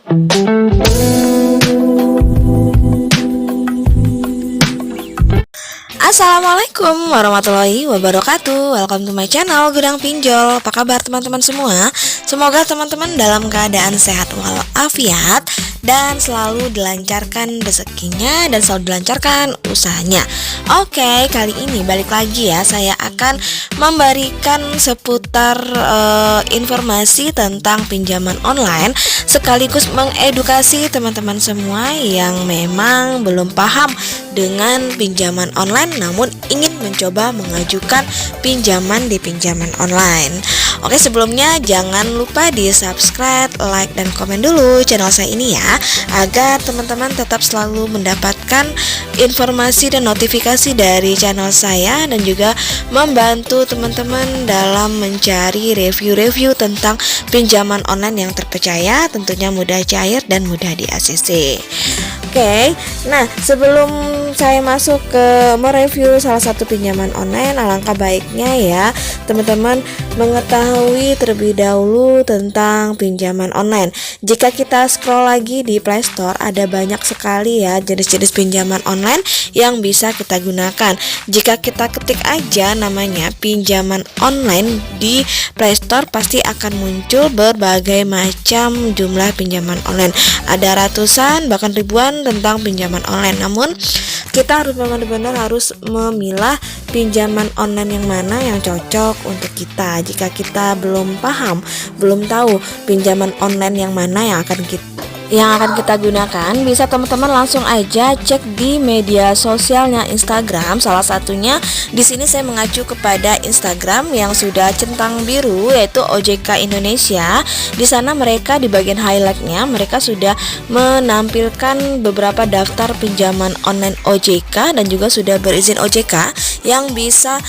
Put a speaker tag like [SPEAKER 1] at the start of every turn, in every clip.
[SPEAKER 1] Assalamualaikum warahmatullahi wabarakatuh. Welcome to my channel Gudang Pinjol. Apa kabar teman-teman semua? Semoga teman-teman dalam keadaan sehat walafiat dan selalu dilancarkan rezekinya dan selalu dilancarkan usahanya. Oke, kali ini balik lagi ya, saya akan memberikan seputar informasi tentang pinjaman online sekaligus mengedukasi teman-teman semua yang memang belum paham dengan pinjaman online namun ingin mencoba mengajukan pinjaman di pinjaman online. Oke, sebelumnya jangan lupa di subscribe, like, dan komen dulu channel saya ini ya, agar teman-teman tetap selalu mendapatkan informasi dan notifikasi dari channel saya, dan juga membantu teman-teman dalam mencari review-review tentang pinjaman online yang terpercaya, tentunya mudah cair dan mudah di ACC. Oke, nah sebelum saya masuk ke mereview salah satu pinjaman online, alangkah baiknya ya teman-teman mengetahui terlebih dahulu tentang pinjaman online. Jika kita scroll lagi di Play Store, ada banyak sekali ya jenis-jenis pinjaman online yang bisa kita gunakan. Jika kita ketik aja namanya pinjaman online di Play Store, pasti akan muncul berbagai macam jumlah pinjaman online. Ada ratusan bahkan ribuan tentang pinjaman online. Namun kita harus benar-benar harus memilah pinjaman online yang mana yang cocok untuk kita. Jika kita belum paham, belum tahu pinjaman online yang mana yang akan kita gunakan, bisa teman-teman langsung aja cek di media sosialnya Instagram. Salah satunya di sini saya mengacu kepada Instagram yang sudah centang biru, yaitu OJK Indonesia. Di sana mereka di bagian highlightnya mereka sudah menampilkan beberapa daftar pinjaman online OJK dan juga sudah berizin OJK yang bisa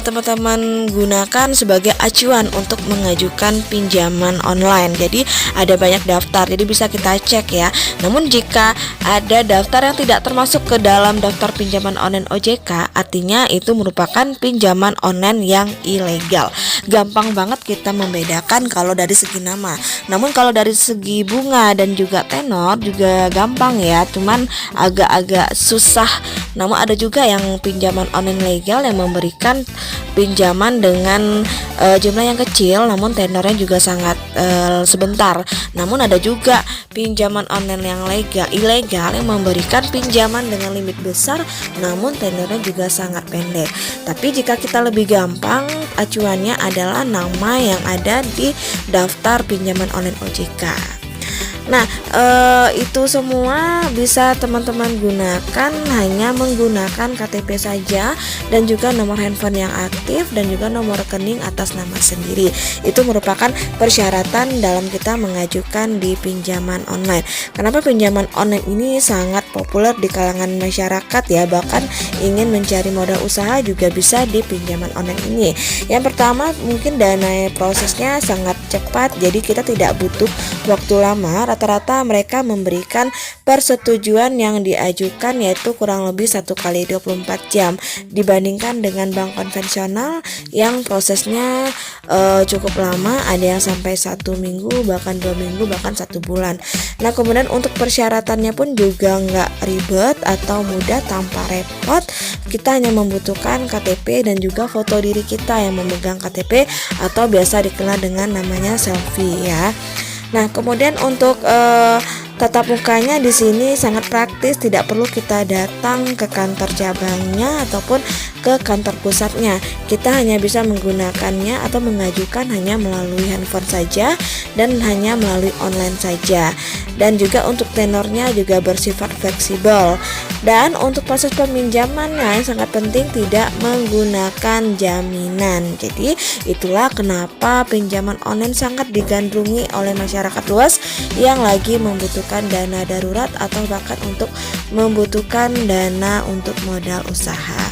[SPEAKER 1] teman-teman gunakan sebagai acuan untuk mengajukan pinjaman online. Jadi ada banyak daftar, jadi bisa kita cek ya. Namun jika ada daftar yang tidak termasuk ke dalam daftar pinjaman online OJK, artinya itu merupakan pinjaman online yang ilegal. Gampang banget kita membedakan kalau dari segi nama. Namun kalau dari segi bunga dan juga tenor juga gampang ya, cuman agak-agak susah. Namun ada juga yang pinjaman online legal yang memberikan pinjaman dengan jumlah yang kecil, namun tenornya juga sangat sebentar. Namun ada juga pinjaman online yang ilegal yang memberikan pinjaman dengan limit besar, namun tenornya juga sangat pendek. Tapi jika kita lebih gampang, acuannya adalah nama yang ada di daftar pinjaman online OJK. Nah, itu semua bisa teman-teman gunakan hanya menggunakan KTP saja dan juga nomor handphone yang aktif dan juga nomor rekening atas nama sendiri. Itu merupakan persyaratan dalam kita mengajukan di pinjaman online. Kenapa pinjaman online ini sangat populer di kalangan masyarakat ya, bahkan ingin mencari modal usaha juga bisa di pinjaman online ini. Yang pertama, mungkin dana prosesnya sangat cepat, jadi kita tidak butuh waktu lama. Rata-rata mereka memberikan persetujuan yang diajukan yaitu kurang lebih 1 kali 24 jam dibandingkan dengan bank konvensional yang prosesnya cukup lama, ada yang sampai 1 minggu, bahkan 2 minggu, bahkan 1 bulan. Nah, kemudian untuk persyaratannya pun juga nggak ribet atau mudah tanpa repot. Kita hanya membutuhkan KTP dan juga foto diri kita yang memegang KTP atau biasa dikenal dengan namanya selfie ya. Nah, kemudian untuk tatap mukanya di sini sangat praktis, tidak perlu kita datang ke kantor cabangnya ataupun ke kantor pusatnya. Kita hanya bisa menggunakannya atau mengajukan hanya melalui handphone saja dan hanya melalui online saja. Dan juga untuk tenornya juga bersifat fleksibel. Dan untuk proses peminjamannya yang sangat penting, tidak menggunakan jaminan. Jadi itulah kenapa pinjaman online sangat digandrungi oleh masyarakat luas yang lagi membutuhkan dana darurat atau bahkan untuk membutuhkan dana untuk modal usaha.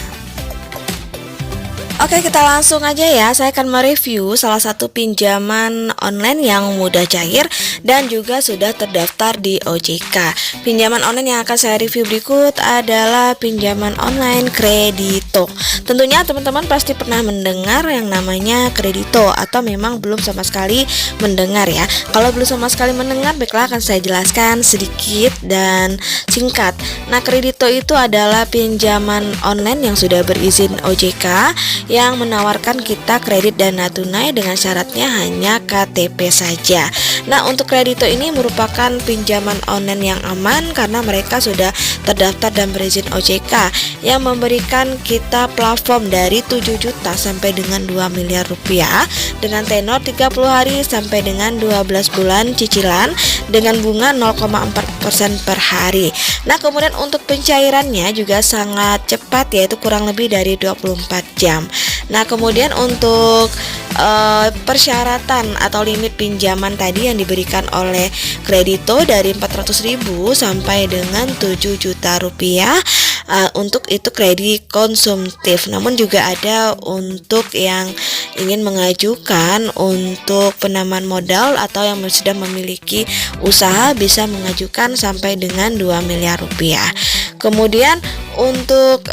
[SPEAKER 1] Oke, kita langsung aja ya. Saya akan mereview salah satu pinjaman online yang mudah cair dan juga sudah terdaftar di OJK. Pinjaman online yang akan saya review berikut adalah pinjaman online Kredito. Tentunya teman-teman pasti pernah mendengar yang namanya Kredito, atau memang belum sama sekali mendengar ya. Kalau belum sama sekali mendengar, baiklah akan saya jelaskan sedikit dan singkat. Nah, Kredito itu adalah pinjaman online yang sudah berizin OJK yang menawarkan kita kredit dana tunai dengan syaratnya hanya KTP saja. Nah, untuk Kredito ini merupakan pinjaman online yang aman karena mereka sudah terdaftar dan berizin OJK yang memberikan kita plafon dari 7 juta sampai dengan 2 miliar rupiah dengan tenor 30 hari sampai dengan 12 bulan cicilan dengan bunga 0,4% per hari. Nah, kemudian untuk pencairannya juga sangat cepat, yaitu kurang lebih dari 24 jam. Nah, kemudian untuk persyaratan atau limit pinjaman tadi yang diberikan oleh Kredito dari 400.000 sampai dengan 7 juta rupiah. Untuk itu kredit konsumtif, namun juga ada untuk yang ingin mengajukan untuk penambahan modal atau yang sudah memiliki usaha bisa mengajukan sampai dengan 2 miliar rupiah. Kemudian untuk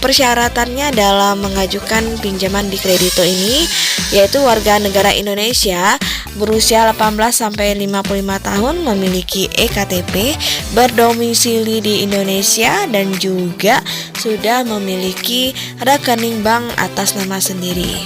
[SPEAKER 1] persyaratannya dalam mengajukan pinjaman di Kredito ini yaitu warga negara Indonesia berusia 18 sampai 55 tahun, memiliki eKTP, berdomisili di Indonesia dan juga sudah memiliki rekening bank atas nama sendiri.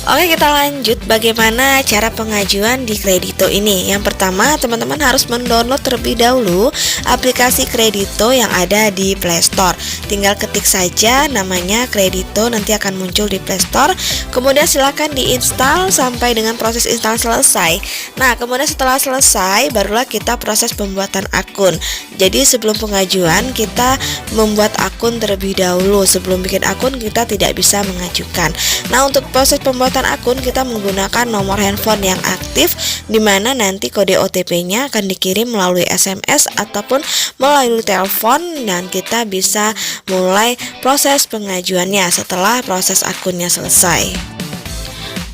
[SPEAKER 1] Oke, kita lanjut bagaimana cara pengajuan di Kredito ini. Yang pertama, teman-teman harus mendownload terlebih dahulu aplikasi Kredito yang ada di Play Store. Tinggal ketik saja namanya Kredito, nanti akan muncul di Play Store. Kemudian silakan diinstal sampai dengan proses install selesai. Nah, kemudian setelah selesai barulah kita proses pembuatan akun. Jadi sebelum pengajuan kita membuat akun terlebih dahulu. Sebelum bikin akun kita tidak bisa mengajukan. Nah, untuk proses pembuatan akun kita menggunakan nomor handphone yang aktif, di mana nanti kode OTP-nya akan dikirim melalui SMS ataupun melalui telepon dan kita bisa mulai proses pengajuannya setelah proses akunnya selesai.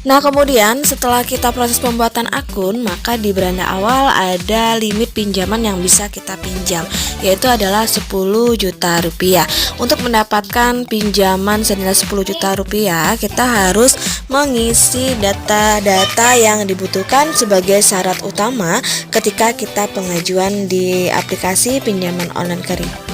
[SPEAKER 1] Nah, kemudian setelah kita proses pembuatan akun, maka di beranda awal ada limit pinjaman yang bisa kita pinjam, yaitu adalah 10 juta rupiah. Untuk mendapatkan pinjaman senilai 10 juta rupiah, kita harus mengisi data-data yang dibutuhkan sebagai syarat utama ketika kita pengajuan di aplikasi pinjaman online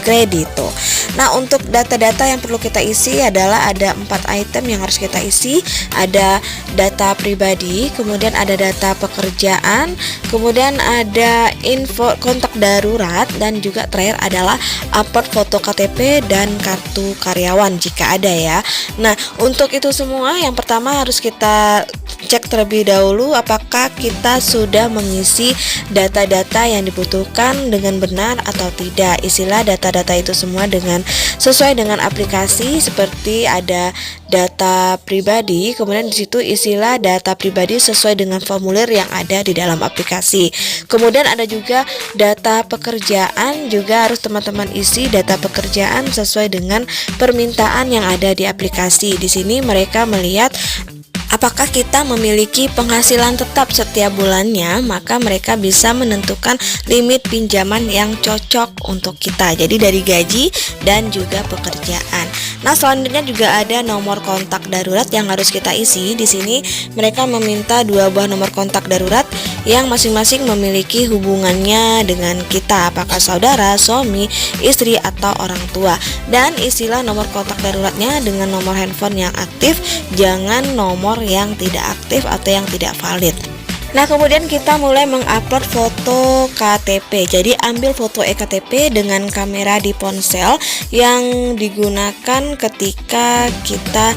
[SPEAKER 1] Kredito. Nah, untuk data-data yang perlu kita isi adalah ada 4 item yang harus kita isi. Ada data pribadi, kemudian ada data pekerjaan, kemudian ada info kontak darurat, dan juga terakhir adalah upload foto KTP dan kartu karyawan jika ada ya. Nah, untuk itu semua yang pertama harus kita cek terlebih dahulu apakah kita sudah mengisi data-data yang dibutuhkan dengan benar atau tidak. Isilah data-data itu semua dengan sesuai dengan aplikasi, seperti ada data pribadi, kemudian di situ isilah data pribadi sesuai dengan formulir yang ada di dalam aplikasi. Kemudian ada juga data pekerjaan, juga harus teman-teman isi data pekerjaan sesuai dengan permintaan yang ada di aplikasi. Di sini mereka melihat apakah kita memiliki penghasilan tetap setiap bulannya, maka mereka bisa menentukan limit pinjaman yang cocok untuk kita. Jadi dari gaji dan juga pekerjaan. Nah, selanjutnya juga ada nomor kontak darurat yang harus kita isi. Di sini mereka meminta 2 buah nomor kontak darurat yang masing-masing memiliki hubungannya dengan kita, apakah saudara, suami, istri, atau orang tua. Dan isilah nomor kontak daruratnya dengan nomor handphone yang aktif, jangan nomor yang tidak aktif atau yang tidak valid. Nah, kemudian kita mulai mengupload foto KTP. Jadi ambil foto eKTP dengan kamera di ponsel yang digunakan ketika kita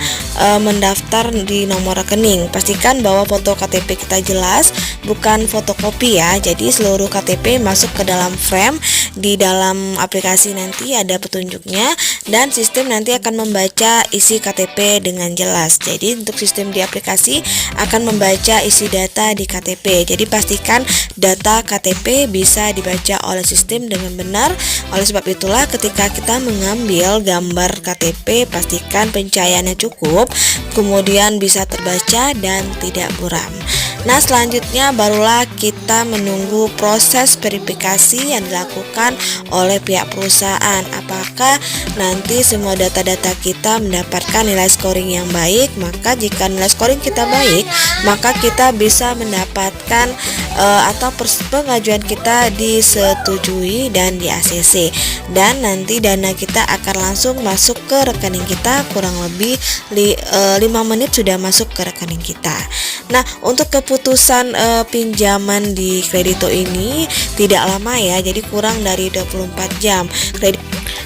[SPEAKER 1] mendaftar di nomor rekening. Pastikan bahwa foto KTP kita jelas, bukan fotokopi ya. Jadi seluruh KTP masuk ke dalam frame. Di dalam aplikasi nanti ada petunjuknya dan sistem nanti akan membaca isi KTP dengan jelas. Jadi untuk sistem di aplikasi akan membaca isi data di KTP KTP. Jadi pastikan data KTP bisa dibaca oleh sistem dengan benar. Oleh sebab itulah ketika kita mengambil gambar KTP, pastikan pencahayaannya cukup, kemudian bisa terbaca dan tidak buram. Nah, selanjutnya barulah kita menunggu proses verifikasi yang dilakukan oleh pihak perusahaan. Apakah nanti semua data-data kita mendapatkan nilai scoring yang baik? Maka jika nilai scoring kita baik, maka kita bisa mendapatkan atau pengajuan kita disetujui dan di ACC, dan nanti dana kita akan langsung masuk ke rekening kita, kurang lebih 5 menit sudah masuk ke rekening kita. Nah, untuk keputusan pinjaman di Kredito ini tidak lama ya, jadi kurang dari 24 jam.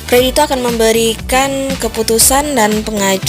[SPEAKER 1] Kredito akan memberikan keputusan dan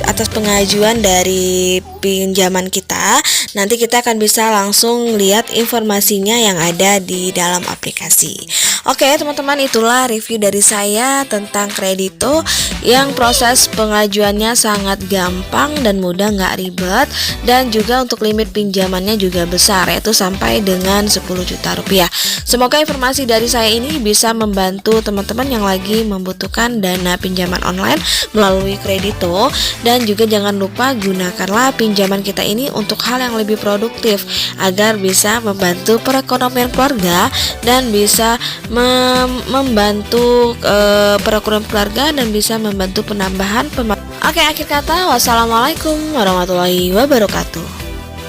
[SPEAKER 1] atas pengajuan dari pinjaman kita. Nanti kita akan bisa langsung lihat informasinya yang ada di dalam aplikasi. Oke teman-teman, itulah review dari saya tentang Kredito yang proses pengajuannya sangat gampang dan mudah, nggak ribet, dan juga untuk limit pinjamannya juga besar, yaitu sampai dengan 10 juta rupiah. Semoga informasi dari saya ini bisa membantu teman-teman yang lagi membutuhkan dana pinjaman online melalui Kredito, dan juga jangan lupa gunakanlah pinjaman kita ini untuk hal yang lebih produktif agar bisa membantu perekonomian keluarga dan bisa membantu perekonomian keluarga dan bisa membantu penambahan Oke, akhir kata, wassalamualaikum warahmatullahi wabarakatuh.